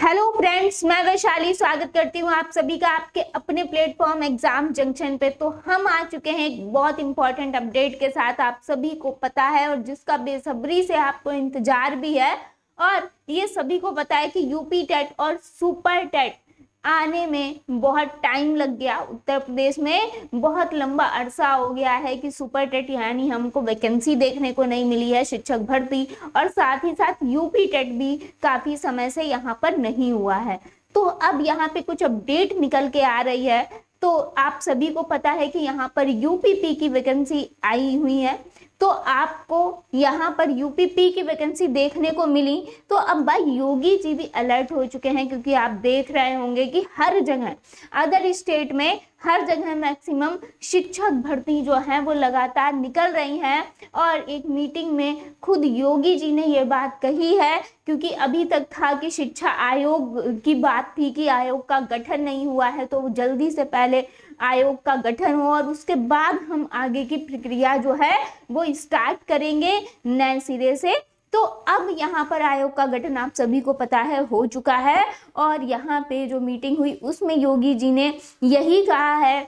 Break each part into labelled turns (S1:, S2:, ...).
S1: Hello friends, मैं वैशाली स्वागत करती हूँ आप सभी का आपके अपने प्लेटफॉर्म एग्जाम जंक्शन पे। तो हम आ चुके हैं एक बहुत इंपॉर्टेंट अपडेट के साथ, आप सभी को पता है और जिसका बेसब्री से आपको इंतजार भी है। और ये सभी को पता है कि यूपी टेट और सुपर टेट आने में बहुत टाइम लग गया। उत्तर प्रदेश में बहुत लंबा अरसा हो गया है कि सुपर टेट यानी हमको वैकेंसी देखने को नहीं मिली है शिक्षक भर्ती, और साथ ही साथ यूपी टेट भी काफी समय से यहाँ पर नहीं हुआ है। तो अब यहाँ पे कुछ अपडेट निकल के आ रही है। तो आप सभी को पता है कि यहाँ पर यूपीपी की वैकेंसी आई हुई है, तो आपको यहाँ पर यूपीपी की वैकेंसी देखने को मिली। तो अब भाई योगी जी भी अलर्ट हो चुके हैं, क्योंकि आप देख रहे होंगे कि हर जगह अदर स्टेट में हर जगह मैक्सिमम शिक्षक भर्ती जो है वो लगातार निकल रही हैं। और एक मीटिंग में खुद योगी जी ने ये बात कही है, क्योंकि अभी तक था कि शिक्षा आयोग की बात थी कि आयोग का गठन नहीं हुआ है, तो जल्दी से पहले आयोग का गठन हो और उसके बाद हम आगे की प्रक्रिया जो है वो स्टार्ट करेंगे नए सिरे से। तो अब यहाँ पर आयोग का गठन आप सभी को पता है हो चुका है, और यहाँ पे जो मीटिंग हुई उसमें योगी जी ने यही कहा है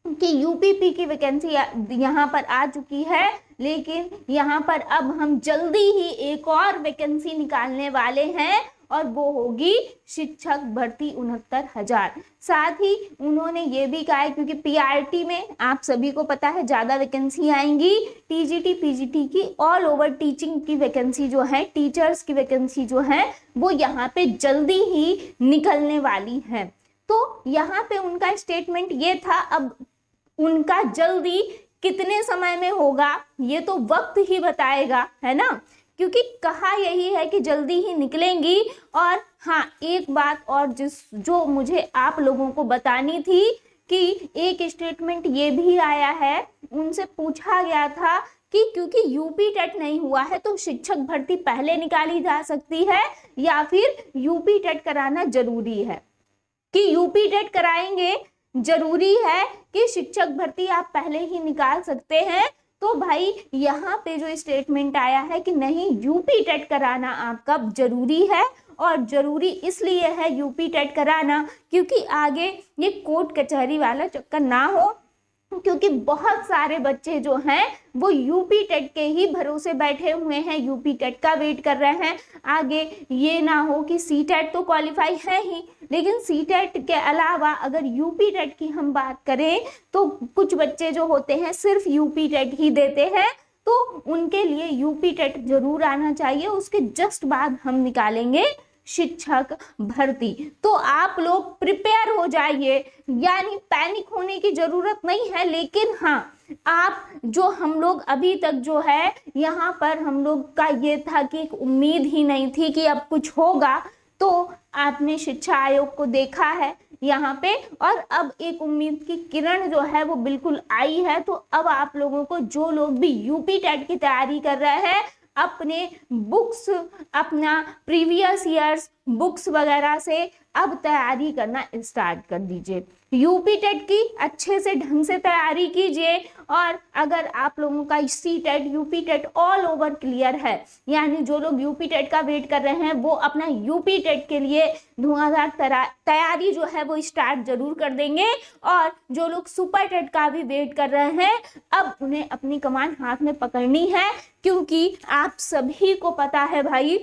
S1: कि यूपीपी की वैकेंसी यहाँ पर आ चुकी है, लेकिन यहाँ पर अब हम जल्दी ही एक और वैकेंसी निकालने वाले हैं और वो होगी शिक्षक भर्ती 69,000। साथ ही उन्होंने ये भी कहा है, क्योंकि पीआरटी में आप सभी को पता है ज़्यादा वैकेंसी आएंगी, टीजीटी पीजीटी की ऑल ओवर टीचिंग की वैकेंसी जो है, टीचर्स की वैकेंसी जो है वो यहाँ पे जल्दी ही निकलने वाली है। तो यहाँ पे उनका स्टेटमेंट ये था। अब उनका जल्दी कितने समय में होगा ये तो वक्त ही बताएगा, है ना, क्योंकि कहा यही है कि जल्दी ही निकलेंगी। और हाँ, एक बात और जो मुझे आप लोगों को बतानी थी कि एक स्टेटमेंट ये भी आया है, उनसे पूछा गया था कि क्योंकि यूपी टेट नहीं हुआ है तो शिक्षक भर्ती पहले निकाली जा सकती है या फिर यूपी टेट कराना जरूरी है, कि यूपी टेट कराएंगे जरूरी है कि शिक्षक भर्ती आप पहले ही निकाल सकते हैं। तो भाई यहाँ पे जो स्टेटमेंट आया है कि नहीं, यूपी टेट कराना आपका जरूरी है, और जरूरी इसलिए है यूपी टेट कराना क्योंकि आगे ये कोर्ट कचहरी वाला चक्कर ना हो, क्योंकि बहुत सारे बच्चे जो हैं वो यूपी टेट के ही भरोसे बैठे हुए हैं, यूपी टेट का वेट कर रहे हैं। आगे ये ना हो कि सी टेट तो क्वालिफाई है ही, लेकिन सी टेट के अलावा अगर यूपी टेट की हम बात करें तो कुछ बच्चे जो होते हैं सिर्फ यूपी टेट ही देते हैं, तो उनके लिए यूपी टेट जरूर आना चाहिए। उसके जस्ट बाद हम निकालेंगे शिक्षक भर्ती। तो आप लोग प्रिपेयर हो जाइए, यानी पैनिक होने की जरूरत नहीं है। लेकिन हाँ, आप जो हम लोग अभी तक जो है यहाँ पर हम लोग का ये था कि एक उम्मीद ही नहीं थी कि अब कुछ होगा, तो आपने शिक्षा आयोग को देखा है यहाँ पे, और अब एक उम्मीद की किरण जो है वो बिल्कुल आई है। तो अब आप लोगों को, जो लोग भी यूपी टेट की तैयारी कर रहे हैं, अपने बुक्स, अपना प्रीवियस ईयर्स बुक्स वगैरह से अब तैयारी करना स्टार्ट कर दीजिए। यूपी टेट की अच्छे से ढंग से तैयारी कीजिए, और अगर आप लोगों का CTET UP TET all over clear है, यानी जो लोग यूपी टेट का वेट कर रहे हैं वो अपना यूपी टेट के लिए धुआंधार तैयारी जो है वो स्टार्ट जरूर कर देंगे। और जो लोग सुपर टेट का भी वेट कर रहे हैं, अब उन्हें अपनी कमान हाथ में पकड़नी है, क्योंकि आप सभी को पता है भाई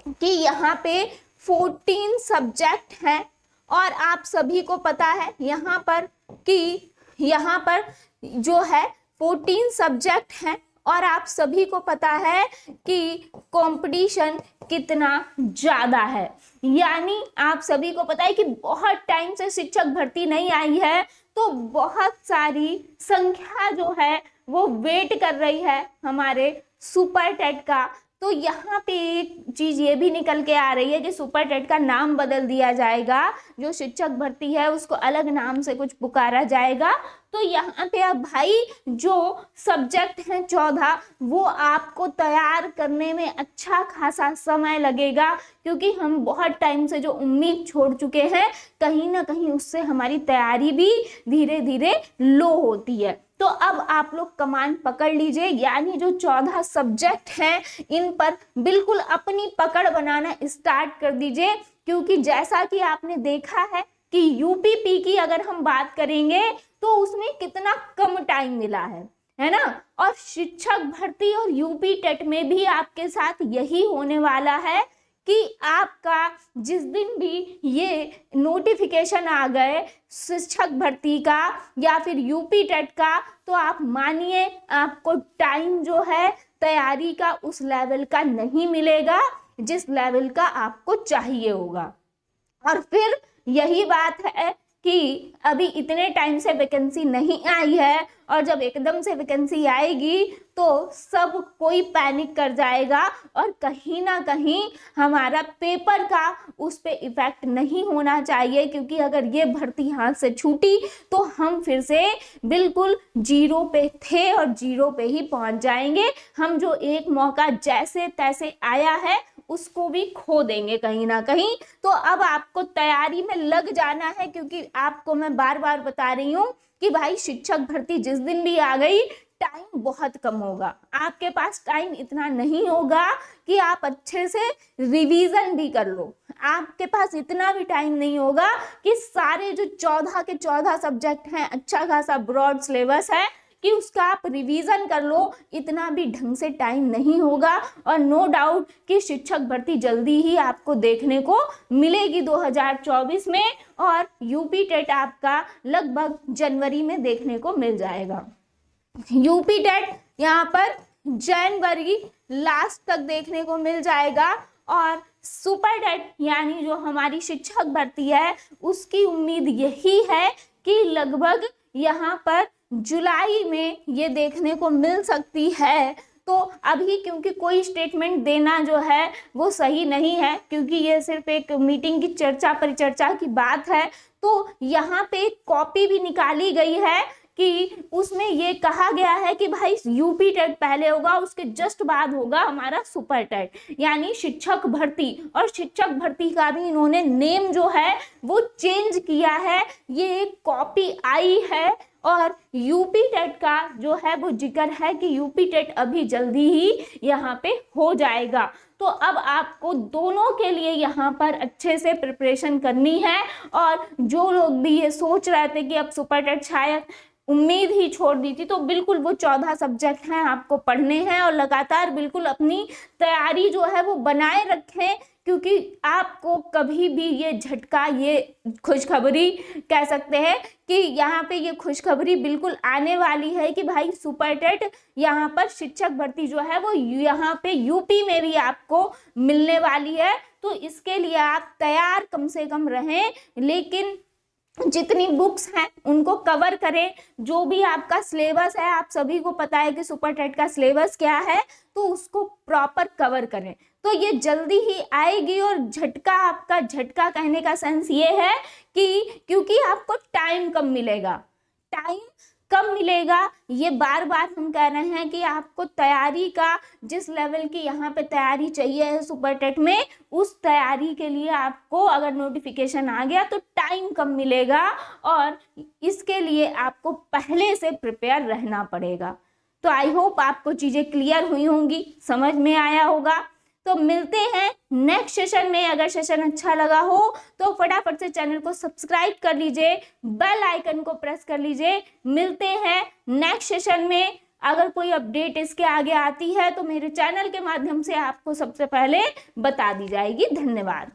S1: कि यहाँ पे 14 सब्जेक्ट हैं, और आप सभी को पता है यहाँ पर कि यहाँ पर जो है 14 सब्जेक्ट हैं, और आप सभी को पता है कि कंपटीशन कितना ज़्यादा है। यानी आप सभी को पता है कि बहुत टाइम से शिक्षक भर्ती नहीं आई है, तो बहुत सारी संख्या जो है वो वेट कर रही है हमारे सुपर टेट का। तो यहाँ पे एक चीज़ ये भी निकल के आ रही है कि सुपर टेट का नाम बदल दिया जाएगा, जो शिक्षक भर्ती है उसको अलग नाम से कुछ पुकारा जाएगा। तो यहाँ पे अब भाई जो सब्जेक्ट हैं 14, वो आपको तैयार करने में अच्छा खासा समय लगेगा, क्योंकि हम बहुत टाइम से जो उम्मीद छोड़ चुके हैं, कहीं ना कहीं उससे हमारी तैयारी भी धीरे धीरे लो होती है। तो अब आप लोग कमांड पकड़ लीजिए, यानी जो 14 सब्जेक्ट हैं इन पर बिल्कुल अपनी पकड़ बनाना स्टार्ट कर दीजिए, क्योंकि जैसा कि आपने देखा है कि यूपीपी की अगर हम बात करेंगे तो उसमें कितना कम टाइम मिला है ना। और शिक्षक भर्ती और यूपी टेट में भी आपके साथ यही होने वाला है कि आपका जिस दिन भी ये नोटिफिकेशन आ गए शिक्षक भर्ती का या फिर यूपी टेट का, तो आप मानिए आपको टाइम जो है तैयारी का उस लेवल का नहीं मिलेगा जिस लेवल का आपको चाहिए होगा। और फिर यही बात है कि अभी इतने टाइम से वैकेंसी नहीं आई है, और जब एकदम से वैकेंसी आएगी तो सब कोई पैनिक कर जाएगा और कहीं ना कहीं हमारा पेपर का उस पे इफेक्ट नहीं होना चाहिए, क्योंकि अगर ये भर्ती हाथ से छूटी तो हम फिर से बिल्कुल जीरो पे थे और जीरो पे ही पहुंच जाएंगे। हम जो एक मौका जैसे तैसे आया है उसको भी खो देंगे कहीं ना कहीं। तो अब आपको तैयारी में लग जाना है, क्योंकि आपको मैं बार बार बता रही हूँ कि भाई शिक्षक भर्ती जिस दिन भी आ गई टाइम बहुत कम होगा, आपके पास टाइम इतना नहीं होगा कि आप अच्छे से रिवीजन भी कर लो, आपके पास इतना भी टाइम नहीं होगा कि सारे जो 14 के 14 सब्जेक्ट हैं, अच्छा खासा ब्रॉड सिलेबस है, कि उसका आप रिवीजन कर लो, इतना भी ढंग से टाइम नहीं होगा। और नो डाउट कि शिक्षक भर्ती जल्दी ही आपको देखने को मिलेगी 2024 में, और यूपी टेट आपका लगभग जनवरी में देखने को मिल जाएगा। यूपी टेट यहाँ पर जनवरी लास्ट तक देखने को मिल जाएगा, और सुपर टेट यानी जो हमारी शिक्षक भर्ती है उसकी उम्मीद यही है कि लगभग यहाँ पर जुलाई में ये देखने को मिल सकती है। तो अभी क्योंकि कोई स्टेटमेंट देना जो है वो सही नहीं है, क्योंकि ये सिर्फ एक मीटिंग की चर्चा परिचर्चा की बात है, तो यहाँ पे एक कॉपी भी निकाली गई है कि उसमें ये कहा गया है कि भाई यूपी टेट पहले होगा, उसके जस्ट बाद होगा हमारा सुपर टेट, यानी शिक्षक भर्ती। और शिक्षक भर्ती का भी इन्होंने नेम जो है वो चेंज किया है, ये एक कॉपी आई है। और यूपी टेट का जो है वो जिक्र है कि यूपी टेट अभी जल्दी ही यहाँ पे हो जाएगा। तो अब आपको दोनों के लिए यहाँ पर अच्छे से प्रिपरेशन करनी है। और जो लोग भी ये सोच रहे थे कि अब सुपर टेट शायद उम्मीद ही छोड़ दी थी, तो बिल्कुल वो 14 सब्जेक्ट हैं आपको पढ़ने हैं, और लगातार बिल्कुल अपनी तैयारी जो है वो बनाए रखें, क्योंकि आपको कभी भी ये झटका, ये खुशखबरी कह सकते हैं कि यहाँ पे ये खुशखबरी बिल्कुल आने वाली है कि भाई सुपर टेट यहाँ पर शिक्षक भर्ती जो है वो यहाँ पे यूपी में भी आपको मिलने वाली है। तो इसके लिए आप तैयार कम से कम रहें, लेकिन जितनी बुक्स हैं उनको कवर करें। जो भी आपका सिलेबस है, आप सभी को पता है कि सुपर टेट का सिलेबस क्या है, तो उसको प्रॉपर कवर करें, तो ये जल्दी ही आएगी। और झटका, आपका झटका कहने का सेंस ये है कि क्योंकि आपको टाइम कम मिलेगा, टाइम कम मिलेगा, ये बार बार हम कह रहे हैं कि आपको तैयारी का जिस लेवल की यहाँ पे तैयारी चाहिए है सुपर टेट में, उस तैयारी के लिए आपको अगर नोटिफिकेशन आ गया तो टाइम कम मिलेगा, और इसके लिए आपको पहले से प्रिपेयर रहना पड़ेगा। तो आई होप आपको चीज़ें क्लियर हुई होंगी, समझ में आया होगा। तो मिलते हैं नेक्स्ट सेशन में। अगर सेशन अच्छा लगा हो तो फटाफट से चैनल को सब्सक्राइब कर लीजिए, बेल आइकन को प्रेस कर लीजिए। मिलते हैं नेक्स्ट सेशन में। अगर कोई अपडेट इसके आगे आती है तो मेरे चैनल के माध्यम से आपको सबसे पहले बता दी जाएगी। धन्यवाद।